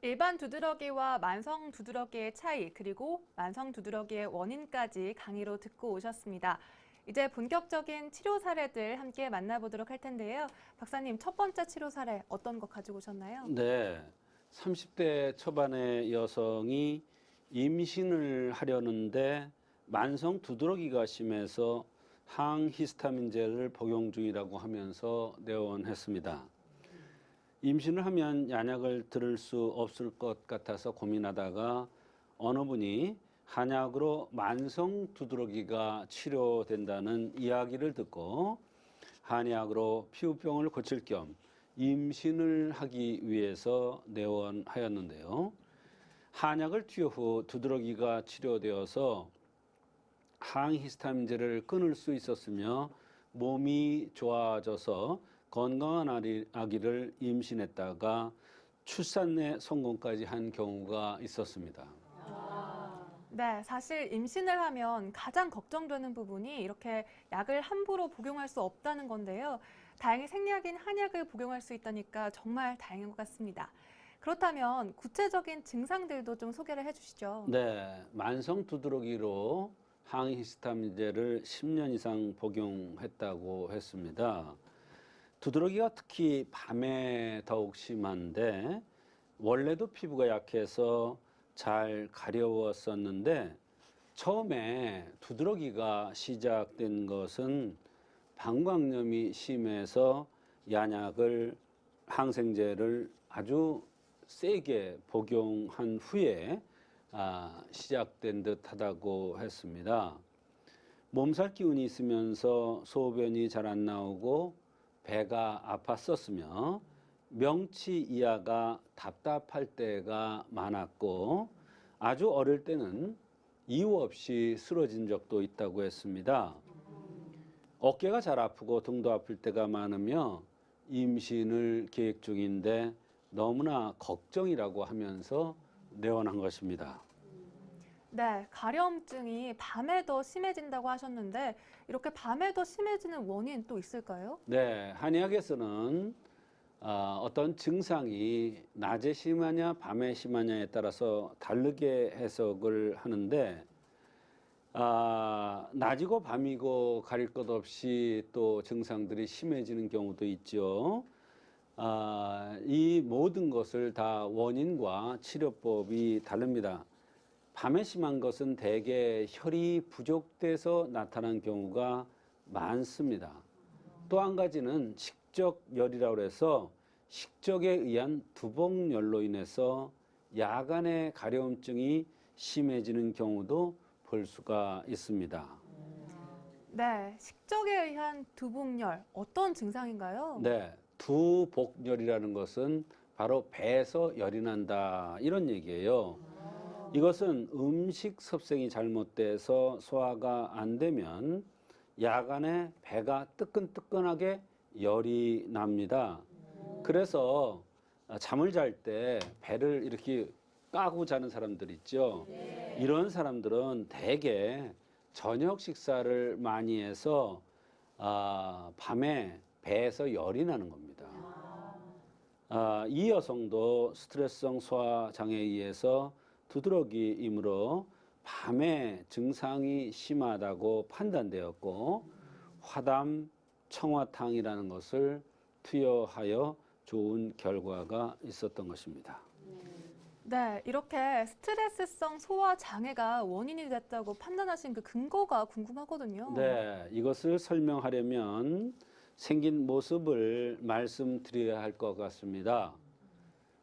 일반 두드러기와 만성 두드러기의 차이, 그리고 만성 두드러기의 원인까지 강의로 듣고 오셨습니다. 이제 본격적인 치료 사례들 함께 만나보도록 할 텐데요. 박사님, 첫 번째 치료 사례 어떤 거 가지고 오셨나요? 네, 30대 초반의 여성이 임신을 하려는데 만성 두드러기가 심해서 항히스타민제를 복용 중이라고 하면서 내원했습니다. 임신을 하면 양약을 들을 수 없을 것 같아서 고민하다가 어느 분이 한약으로 만성 두드러기가 치료된다는 이야기를 듣고 한약으로 피부병을 고칠 겸 임신을 하기 위해서 내원하였는데요. 한약을 투여 후 두드러기가 치료되어서 항히스타민제를 끊을 수 있었으며 몸이 좋아져서 건강한 아기를 임신했다가 출산에 성공까지 한 경우가 있었습니다. 네, 사실 임신을 하면 가장 걱정되는 부분이 이렇게 약을 함부로 복용할 수 없다는 건데요. 다행히 생약인 한약을 복용할 수 있다니까 정말 다행인 것 같습니다. 그렇다면 구체적인 증상들도 좀 소개를 해주시죠. 네, 만성 두드러기로 항히스타민제를 10년 이상 복용했다고 했습니다. 두드러기가 특히 밤에 더욱 심한데 원래도 피부가 약해서 잘 가려웠었는데 처음에 두드러기가 시작된 것은 방광염이 심해서 양약을 항생제를 아주 세게 복용한 후에 시작된 듯하다고 했습니다. 몸살 기운이 있으면서 소변이 잘 안 나오고 배가 아팠었으며 명치 이하가 답답할 때가 많았고 아주 어릴 때는 이유 없이 쓰러진 적도 있다고 했습니다. 어깨가 잘 아프고 등도 아플 때가 많으며 임신을 계획 중인데 너무나 걱정이라고 하면서 내원한 것입니다. 네, 가려움증이 밤에 더 심해진다고 하셨는데 이렇게 밤에 더 심해지는 원인 또 있을까요? 네, 한의학에서는 어떤 증상이 낮에 심하냐 밤에 심하냐에 따라서 다르게 해석을 하는데 낮이고 밤이고 가릴 것 없이 또 증상들이 심해지는 경우도 있죠. 이 모든 것을 다 원인과 치료법이 다릅니다. 밤에 심한 것은 대개 혈이 부족돼서 나타난 경우가 많습니다. 또 한 가지는 식적열이라고 해서 식적에 의한 두복열로 인해서 야간에 가려움증이 심해지는 경우도 볼 수가 있습니다. 네, 식적에 의한 두복열, 어떤 증상인가요? 네, 두복열이라는 것은 바로 배에서 열이 난다 이런 얘기예요. 이것은 음식 섭생이 잘못돼서 소화가 안 되면 야간에 배가 뜨끈뜨끈하게 열이 납니다. 그래서 잠을 잘 때 배를 이렇게 까고 자는 사람들 있죠. 이런 사람들은 대개 저녁 식사를 많이 해서 밤에 배에서 열이 나는 겁니다. 이 여성도 스트레스성 소화 장애에 의해서 두드러기이므로 밤에 증상이 심하다고 판단되었고 화담 청화탕이라는 것을 투여하여 좋은 결과가 있었던 것입니다. 네, 이렇게 스트레스성 소화 장애가 원인이 됐다고 판단하신 그 근거가 궁금하거든요. 네, 이것을 설명하려면 생긴 모습을 말씀드려야 할 것 같습니다.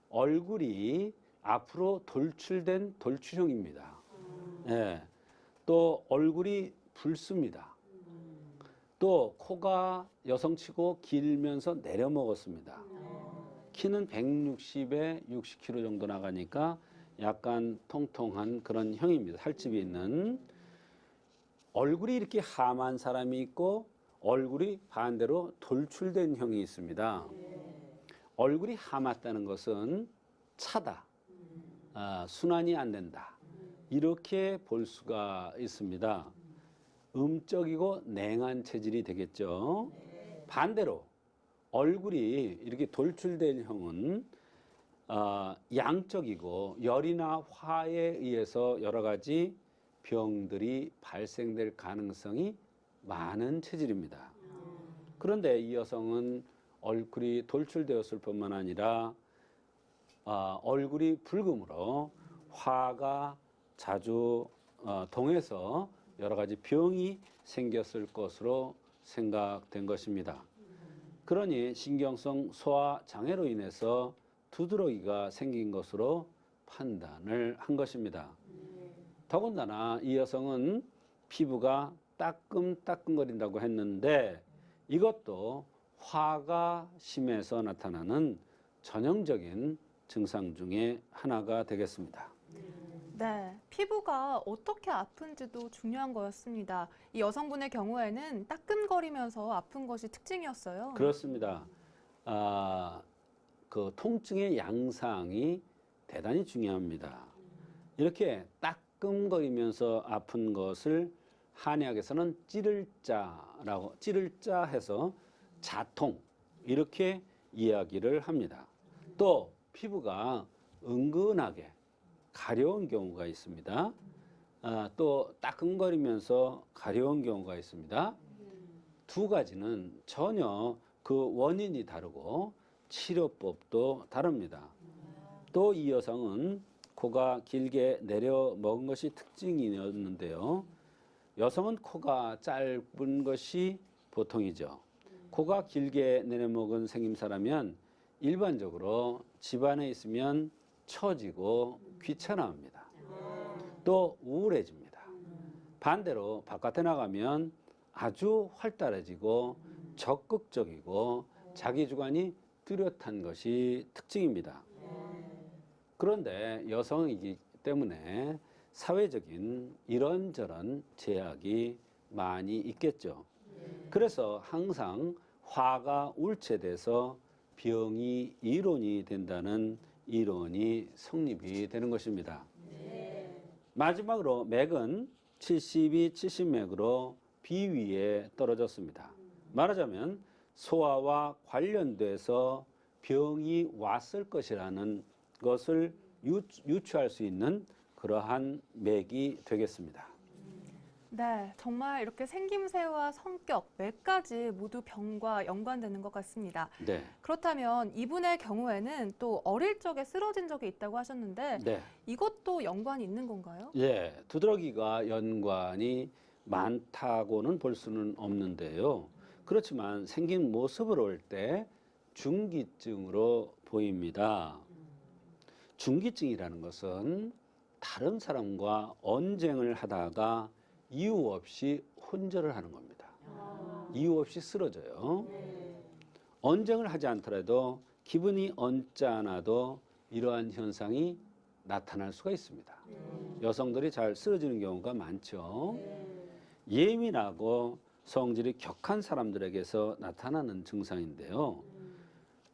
얼굴이 앞으로 돌출된 돌출형입니다. 네, 또 얼굴이 붉습니다. 또 코가 여성치고 길면서 내려먹었습니다. 키는 160에 60kg 정도 나가니까 약간 통통한 그런 형입니다. 살집이 있는. 얼굴이 이렇게 함한 사람이 있고 얼굴이 반대로 돌출된 형이 있습니다. 얼굴이 함았다는 것은 차다. 순환이 안 된다. 이렇게 볼 수가 있습니다. 음적이고 냉한 체질이 되겠죠. 반대로 얼굴이 이렇게 돌출된 형은 양적이고 열이나 화에 의해서 여러 가지 병들이 발생될 가능성이 많은 체질입니다. 그런데 이 여성은 얼굴이 돌출되었을 뿐만 아니라 얼굴이 붉음으로 화가 자주 동해서 여러 가지 병이 생겼을 것으로 생각된 것입니다. 그러니 신경성 소화 장애로 인해서 두드러기가 생긴 것으로 판단을 한 것입니다. 더군다나 이 여성은 피부가 따끔따끔거린다고 했는데 이것도 화가 심해서 나타나는 전형적인 증상 중에 하나가 되겠습니다. 네, 피부가 어떻게 아픈지도 중요한 거였습니다. 이 여성분의 경우에는 따끔거리면서 아픈 것이 특징이었어요. 그렇습니다. 그 통증의 양상이 대단히 중요합니다. 이렇게 따끔거리면서 아픈 것을 한의학에서는 찌를자 해서 자통 이렇게 이야기를 합니다. 또 피부가 은근하게 가려운 경우가 있습니다. 또 따끔거리면서 가려운 경우가 있습니다. 두 가지는 전혀 그 원인이 다르고 치료법도 다릅니다. 또 이 여성은 코가 길게 내려 먹은 것이 특징이었는데요. 여성은 코가 짧은 것이 보통이죠. 코가 길게 내려먹은 생김사라면 일반적으로 집안에 있으면 처지고 귀찮아합니다. 또 우울해집니다. 반대로 바깥에 나가면 아주 활달해지고 적극적이고 자기 주관이 뚜렷한 것이 특징입니다. 그런데 여성이기 때문에 사회적인 이런저런 제약이 많이 있겠죠. 그래서 항상 화가 울체돼서 병이 이론이 된다는 이론이 성립이 되는 것입니다. 마지막으로 맥은 72, 70맥으로 비위에 떨어졌습니다. 말하자면 소화와 관련돼서 병이 왔을 것이라는 것을 유추할 수 있는 그러한 맥이 되겠습니다. 네, 정말 이렇게 생김새와 성격, 맥까지 모두 병과 연관되는 것 같습니다. 네. 그렇다면 이분의 경우에는 또 어릴 적에 쓰러진 적이 있다고 하셨는데 네. 이것도 연관이 있는 건가요? 예, 두드러기가 연관이 많다고는 볼 수는 없는데요. 그렇지만 생긴 모습을 볼 때 중기증으로 보입니다. 중기증이라는 것은 다른 사람과 언쟁을 하다가 이유 없이 혼절을 하는 겁니다. 이유 없이 쓰러져요. 언쟁을 하지 않더라도 기분이 언짢아도 이러한 현상이 나타날 수가 있습니다. 여성들이 잘 쓰러지는 경우가 많죠. 예민하고 성질이 격한 사람들에게서 나타나는 증상인데요.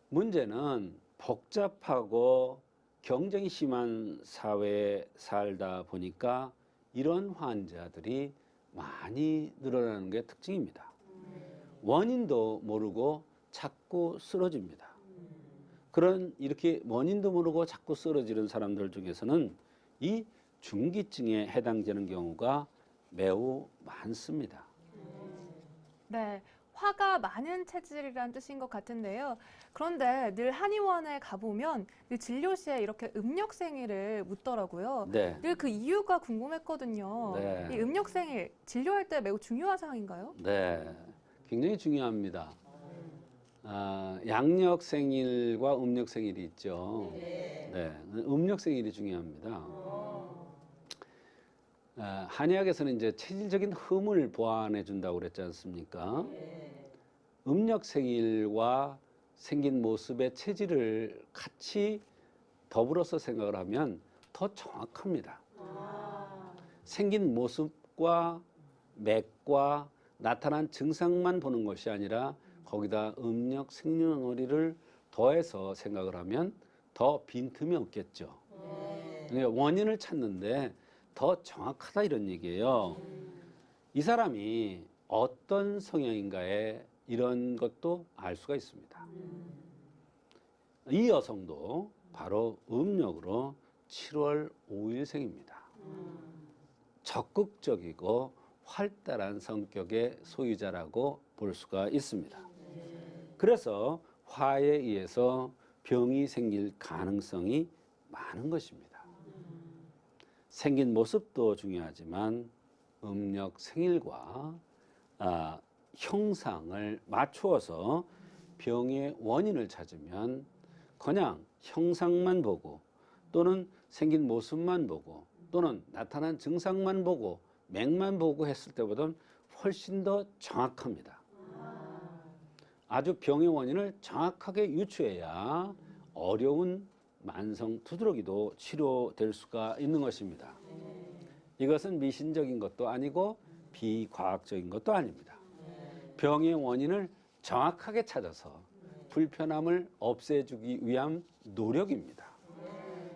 문제는 복잡하고 경쟁이 심한 사회에 살다 보니까 이런 환자들이 많이 늘어나는 게 특징입니다. 원인도 모르고 자꾸 쓰러집니다. 그런 이렇게 원인도 모르고 자꾸 쓰러지는 사람들 중에서는 이 중기증에 해당되는 경우가 매우 많습니다. 네, 화가 많은 체질이란 뜻인 것 같은데요. 그런데 늘 한의원에 가보면 늘 진료 시에 이렇게 음력생일을 묻더라고요. 네. 늘 그 이유가 궁금했거든요. 네. 이 음력생일 진료할 때 매우 중요한 사항인가요? 네, 굉장히 중요합니다. 양력생일과 음력생일이 있죠. 네, 음력생일이 중요합니다. 한의학에서는 이제 체질적인 흠을 보완해 준다고 그랬지 않습니까? 음력생일과 생긴 모습의 체질을 같이 더불어서 생각을 하면 더 정확합니다. 생긴 모습과 맥과 나타난 증상만 보는 것이 아니라 거기다 음력 생년월일을 더해서 생각을 하면 더 빈틈이 없겠죠. 그러니까 원인을 찾는데 더 정확하다 이런 얘기예요. 이 사람이 어떤 성향인가에 이런 것도 알 수가 있습니다. 이 여성도 바로 음력으로 7월 5일생입니다. 적극적이고 활달한 성격의 소유자라고 볼 수가 있습니다. 그래서 화에 의해서 병이 생길 가능성이 많은 것입니다. 생긴 모습도 중요하지만 음력 생일과 형상을 맞추어서 병의 원인을 찾으면 그냥 형상만 보고 또는 생긴 모습만 보고 또는 나타난 증상만 보고 맥만 보고 했을 때보다는 훨씬 더 정확합니다. 아주 병의 원인을 정확하게 유추해야 어려운 만성 두드러기도 치료될 수가 있는 것입니다. 이것은 미신적인 것도 아니고 비과학적인 것도 아닙니다. 병의 원인을 정확하게 찾아서 불편함을 없애주기 위한 노력입니다.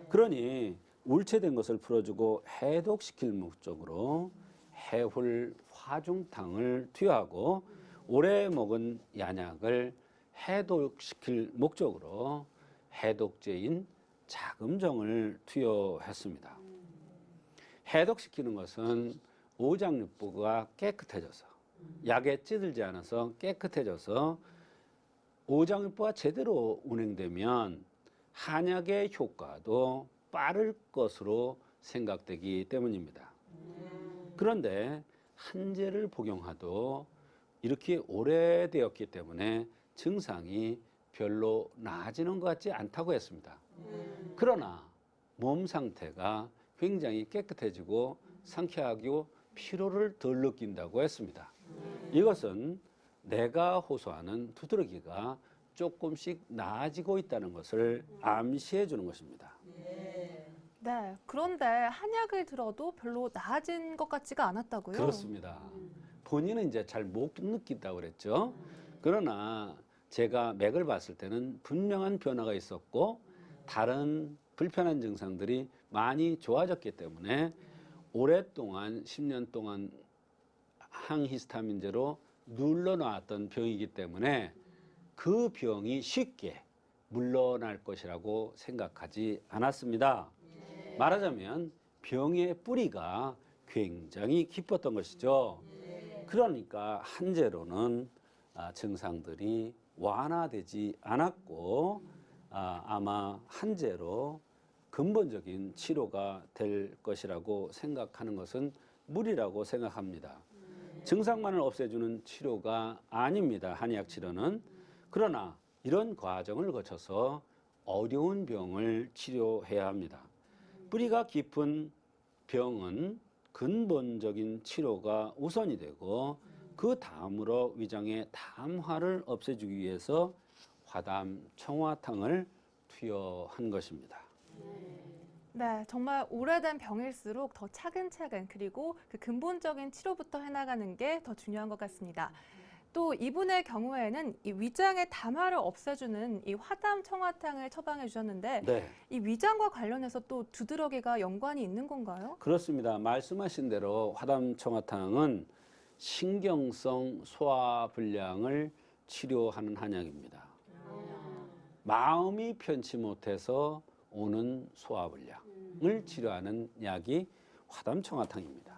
그러니 울체된 것을 풀어주고 해독시킬 목적으로 해훌 화중탕을 투여하고 오래 먹은 양약을 해독시킬 목적으로 해독제인 자금정을 투여했습니다. 해독시키는 것은 오장육부가 깨끗해져서 약에 찌들지 않아서 깨끗해져서 오장육부가 제대로 운행되면 한약의 효과도 빠를 것으로 생각되기 때문입니다. 그런데 한제를 복용하도 이렇게 오래되었기 때문에 증상이 별로 나아지는 것 같지 않다고 했습니다. 그러나 몸 상태가 굉장히 깨끗해지고 상쾌하고 피로를 덜 느낀다고 했습니다. 이것은 내가 호소하는 두드러기가 조금씩 나아지고 있다는 것을 암시해 주는 것입니다. 네, 그런데 한약을 들어도 별로 나아진 것 같지가 않았다고요? 그렇습니다. 본인은 이제 잘 못 느낀다고 그랬죠. 그러나 제가 맥을 봤을 때는 분명한 변화가 있었고 다른 불편한 증상들이 많이 좋아졌기 때문에 오랫동안 10년 동안 항히스타민제로 눌러놨던 병이기 때문에 그 병이 쉽게 물러날 것이라고 생각하지 않았습니다. 말하자면 병의 뿌리가 굉장히 깊었던 것이죠. 그러니까 한제로는 증상들이 완화되지 않았고 아마 한제로 근본적인 치료가 될 것이라고 생각하는 것은 무리라고 생각합니다. 증상만을 없애주는 치료가 아닙니다. 한의학 치료는. 그러나 이런 과정을 거쳐서 어려운 병을 치료해야 합니다. 뿌리가 깊은 병은 근본적인 치료가 우선이 되고 그 다음으로 위장의 담화를 없애주기 위해서 화담 청화탕을 투여한 것입니다. 네, 정말 오래된 병일수록 더 차근차근 그리고 그 근본적인 치료부터 해나가는 게 더 중요한 것 같습니다. 또 이분의 경우에는 이 위장의 담화를 없애주는 이 화담 청화탕을 처방해 주셨는데 네, 이 위장과 관련해서 또 두드러기가 연관이 있는 건가요? 그렇습니다. 말씀하신 대로 화담 청화탕은 신경성 소화불량을 치료하는 한약입니다. 마음이 편치 못해서 오는 소화불량을 치료하는 약이 화담청화탕입니다.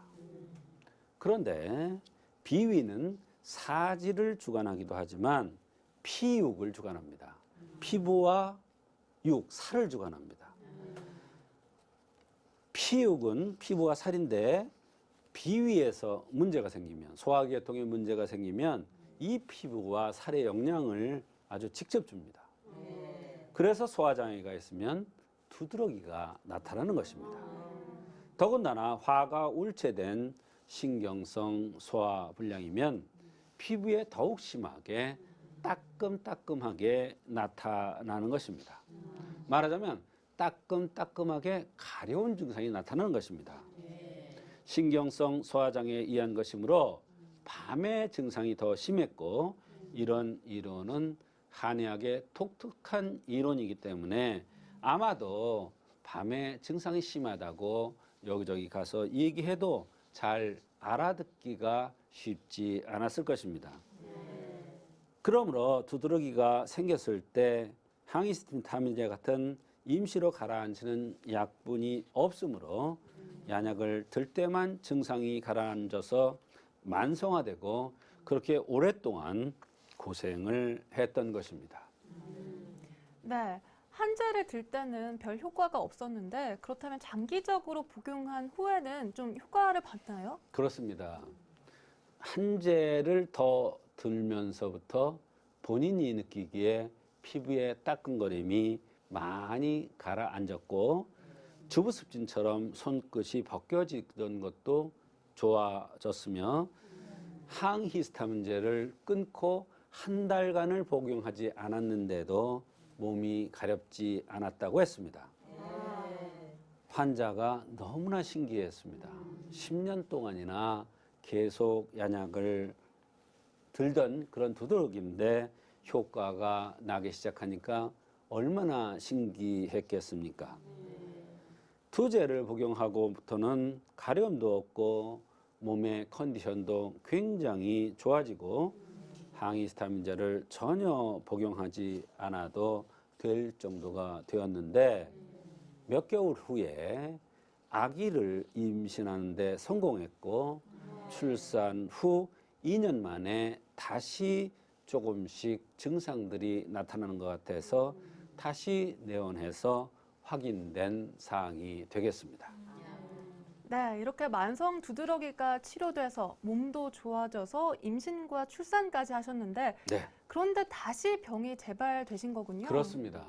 그런데 비위는 사지를 주관하기도 하지만 피육을 주관합니다. 피부와 육, 살을 주관합니다. 피육은 피부와 살인데 비위에서 문제가 생기면 소화계통에 문제가 생기면 이 피부와 살의 영향을 아주 직접 줍니다. 그래서 소화장애가 있으면 두드러기가 나타나는 것입니다. 더군다나 화가 울체된 신경성 소화불량이면 피부에 더욱 심하게 따끔따끔하게 나타나는 것입니다. 말하자면 따끔따끔하게 가려운 증상이 나타나는 것입니다. 신경성 소화장애에 의한 것이므로 밤에 증상이 더 심했고 이런 이론은 한의학의 독특한 이론이기 때문에 아마도 밤에 증상이 심하다고 여기저기 가서 얘기해도 잘 알아듣기가 쉽지 않았을 것입니다. 그러므로 두드러기가 생겼을 때 항히스타민제 같은 임시로 가라앉히는 약분이 없으므로 양약을 들 때만 증상이 가라앉아서 만성화되고 그렇게 오랫동안 고생을 했던 것입니다. 네, 한제를 들 때는 별 효과가 없었는데 그렇다면 장기적으로 복용한 후에는 좀 효과를 봤나요? 그렇습니다. 한제를 더 들면서부터 본인이 느끼기에 피부의 따끔거림이 많이 가라앉았고 주부습진처럼 손끝이 벗겨지던 것도 좋아졌으며 항히스타민제를 끊고 한 달간을 복용하지 않았는데도 몸이 가렵지 않았다고 했습니다. 환자가 너무나 신기했습니다. 10년 동안이나 계속 양약을 들던 그런 두드러기인데 효과가 나기 시작하니까 얼마나 신기했겠습니까? 투제를 복용하고부터는 가려움도 없고 몸의 컨디션도 굉장히 좋아지고 항히스타민제를 전혀 복용하지 않아도 될 정도가 되었는데 몇 개월 후에 아기를 임신하는 데 성공했고 출산 후 2년 만에 다시 조금씩 증상들이 나타나는 것 같아서 다시 내원해서 확인된 사항이 되겠습니다. 네, 이렇게 만성 두드러기가 치료돼서 몸도 좋아져서 임신과 출산까지 하셨는데 네, 그런데 다시 병이 재발되신 거군요. 그렇습니다.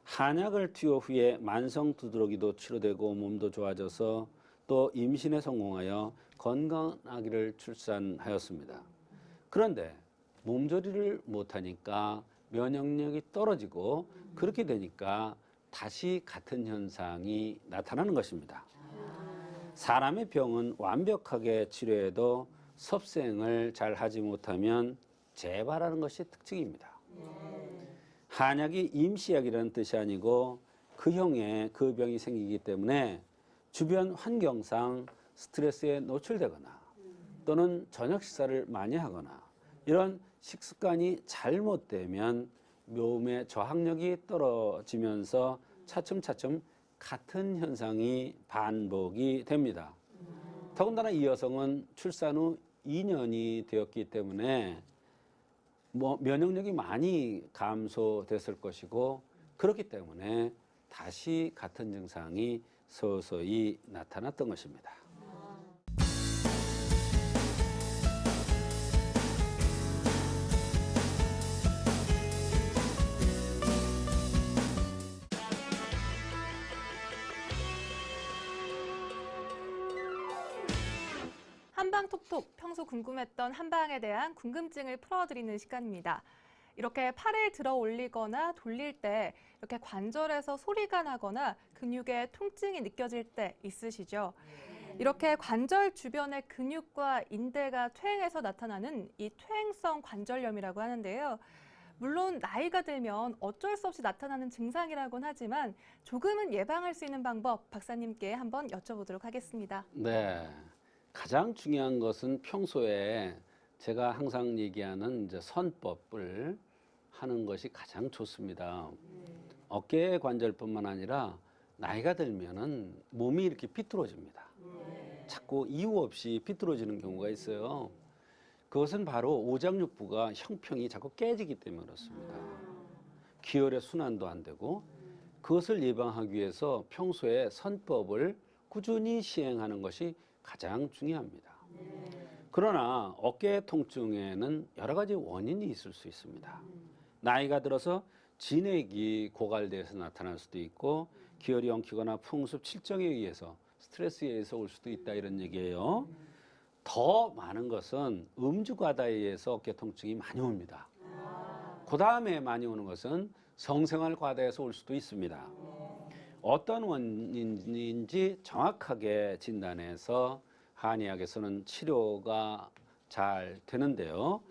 한약을 투여 후에 만성 두드러기도 치료되고 몸도 좋아져서 또 임신에 성공하여 건강한 아기를 출산하였습니다. 그런데 몸조리를 못하니까 면역력이 떨어지고 그렇게 되니까 다시 같은 현상이 나타나는 것입니다. 사람의 병은 완벽하게 치료해도 섭생을 잘 하지 못하면 재발하는 것이 특징입니다. 한약이 임시약이라는 뜻이 아니고 그 형에 그 병이 생기기 때문에 주변 환경상 스트레스에 노출되거나 또는 저녁 식사를 많이 하거나 이런 식습관이 잘못되면 몸의 저항력이 떨어지면서 차츰차츰 같은 현상이 반복이 됩니다. 더군다나 이 여성은 출산 후 2년이 되었기 때문에 면역력이 많이 감소됐을 것이고 그렇기 때문에 다시 같은 증상이 서서히 나타났던 것입니다. 한방톡톡, 평소 궁금했던 한방에 대한 궁금증을 풀어드리는 시간입니다. 이렇게 팔을 들어 올리거나 돌릴 때 이렇게 관절에서 소리가 나거나 근육에 통증이 느껴질 때 있으시죠? 이렇게 관절 주변의 근육과 인대가 퇴행해서 나타나는 이 퇴행성 관절염이라고 하는데요. 물론 나이가 들면 어쩔 수 없이 나타나는 증상이라고는 하지만 조금은 예방할 수 있는 방법 박사님께 한번 여쭤보도록 하겠습니다. 네. 가장 중요한 것은 평소에 제가 항상 얘기하는 이제 선법을 하는 것이 가장 좋습니다. 어깨 관절뿐만 아니라 나이가 들면은 몸이 이렇게 비뚤어집니다. 자꾸 이유 없이 비뚤어지는 경우가 있어요. 그것은 바로 오장육부가 형평이 자꾸 깨지기 때문에 그렇습니다. 기혈의 순환도 안 되고 그것을 예방하기 위해서 평소에 선법을 꾸준히 시행하는 것이 가장 중요합니다. 그러나 어깨 통증에는 여러 가지 원인이 있을 수 있습니다. 나이가 들어서 진액이 고갈돼서 나타날 수도 있고 기혈이 엉키거나 풍습 칠정에 의해서 스트레스에 의해서 올 수도 있다 이런 얘기예요. 더 많은 것은 음주 과다에 의해서 어깨 통증이 많이 옵니다. 그 다음에 많이 오는 것은 성생활 과다에서 올 수도 있습니다. 어떤 원인인지 정확하게 진단해서 한의학에서는 치료가 잘 되는데요.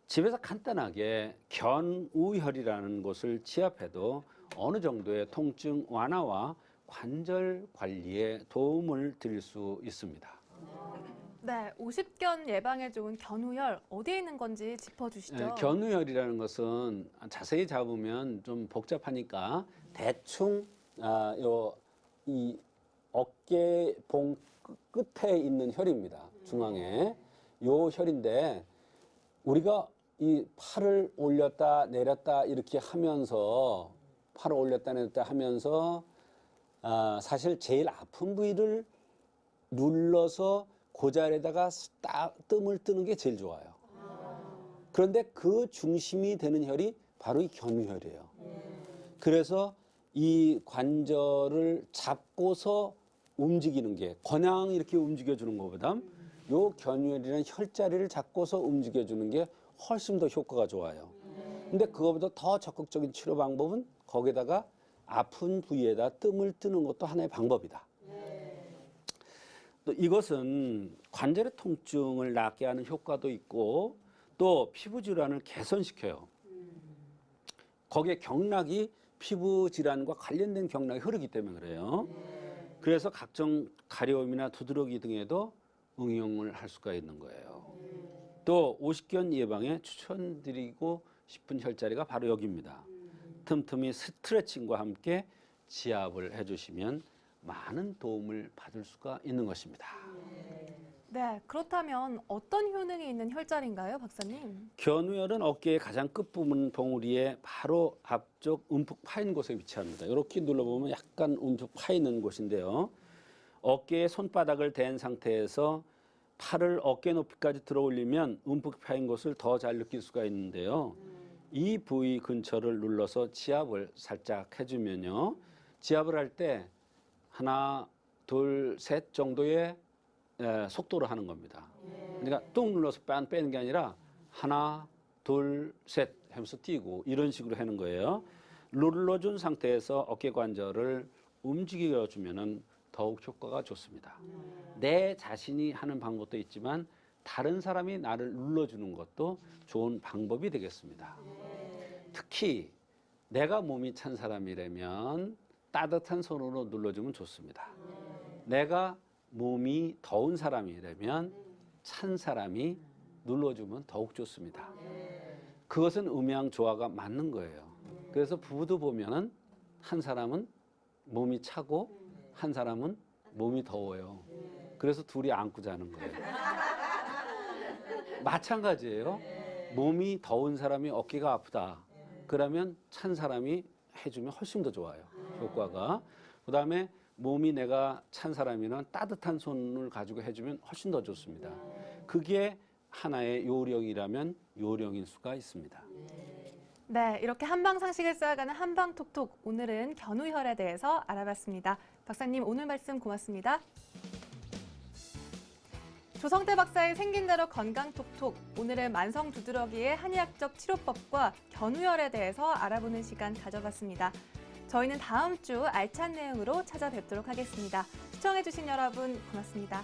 집에서 간단하게 견우혈이라는 곳을 지압해도 어느 정도의 통증 완화와 관절 관리에 도움을 드릴 수 있습니다. 네, 오십견 예방에 좋은 견우혈 어디에 있는 건지 짚어주시죠. 견우혈이라는 것은 자세히 잡으면 좀 복잡하니까 대충 이 어깨 봉 끝에 있는 혈입니다. 중앙에 요 혈인데 우리가 이 팔을 올렸다 내렸다 이렇게 하면서 팔을 올렸다 내렸다 하면서 사실 제일 아픈 부위를 눌러서 그 자리에다가 딱 뜸을 뜨는 게 제일 좋아요. 그런데 그 중심이 되는 혈이 바로 이 견유혈이에요. 그래서 이 관절을 잡고서 움직이는 게 그냥 이렇게 움직여주는 것보다 요 견유혈이라는 혈자리를 잡고서 움직여주는 게 훨씬 더 효과가 좋아요. 근데 그거보다 더 적극적인 치료 방법은 거기다가 아픈 부위에다 뜸을 뜨는 것도 하나의 방법이다. 또 이것은 관절의 통증을 낫게 하는 효과도 있고 또 피부 질환을 개선시켜요. 거기에 경락이 피부 질환과 관련된 경락이 흐르기 때문에 그래요. 그래서 각종 가려움이나 두드러기 등에도 응용을 할 수가 있는 거예요. 또 오십견 예방에 추천드리고 싶은 혈자리가 바로 여기입니다. 틈틈이 스트레칭과 함께 지압을 해주시면 많은 도움을 받을 수가 있는 것입니다. 네, 그렇다면 어떤 효능이 있는 혈자리인가요, 박사님? 견우혈은 어깨의 가장 끝부분 봉우리에 바로 앞쪽 움푹 파인 곳에 위치합니다. 이렇게 눌러보면 약간 움푹 파이는 곳인데요. 어깨에 손바닥을 댄 상태에서 팔을 어깨 높이까지 들어 올리면 움푹 파인 곳을 더 잘 느낄 수가 있는데요. 이 부위 근처를 눌러서 지압을 살짝 해주면요. 지압을 할 때 하나, 둘, 셋 정도의 속도로 하는 겁니다. 그러니까 뚝 눌러서 빼는 게 아니라 하나, 둘, 셋 하면서 뛰고 이런 식으로 하는 거예요. 눌러준 상태에서 어깨 관절을 움직여 주면은 더욱 효과가 좋습니다. 내 자신이 하는 방법도 있지만 다른 사람이 나를 눌러주는 것도 좋은 방법이 되겠습니다. 특히 내가 몸이 찬 사람이라면 따뜻한 손으로 눌러주면 좋습니다. 내가 몸이 더운 사람이라면 찬 사람이 눌러주면 더욱 좋습니다. 그것은 음양 조화가 맞는 거예요. 그래서 부부도 보면은 한 사람은 몸이 차고 한 사람은 몸이 더워요. 그래서 둘이 안고 자는 거예요. 마찬가지예요. 몸이 더운 사람이 어깨가 아프다. 그러면 찬 사람이 해주면 훨씬 더 좋아요. 효과가. 그다음에 몸이 내가 찬 사람이면 따뜻한 손을 가지고 해주면 훨씬 더 좋습니다. 그게 하나의 요령이라면 요령일 수가 있습니다. 네, 이렇게 한방 상식을 쌓아가는 한방톡톡. 오늘은 견우혈에 대해서 알아봤습니다. 박사님, 오늘 말씀 고맙습니다. 조성태 박사의 생긴 대로 건강톡톡. 오늘은 만성 두드러기의 한의학적 치료법과 견우혈에 대해서 알아보는 시간 가져봤습니다. 저희는 다음 주 알찬 내용으로 찾아뵙도록 하겠습니다. 시청해주신 여러분 고맙습니다.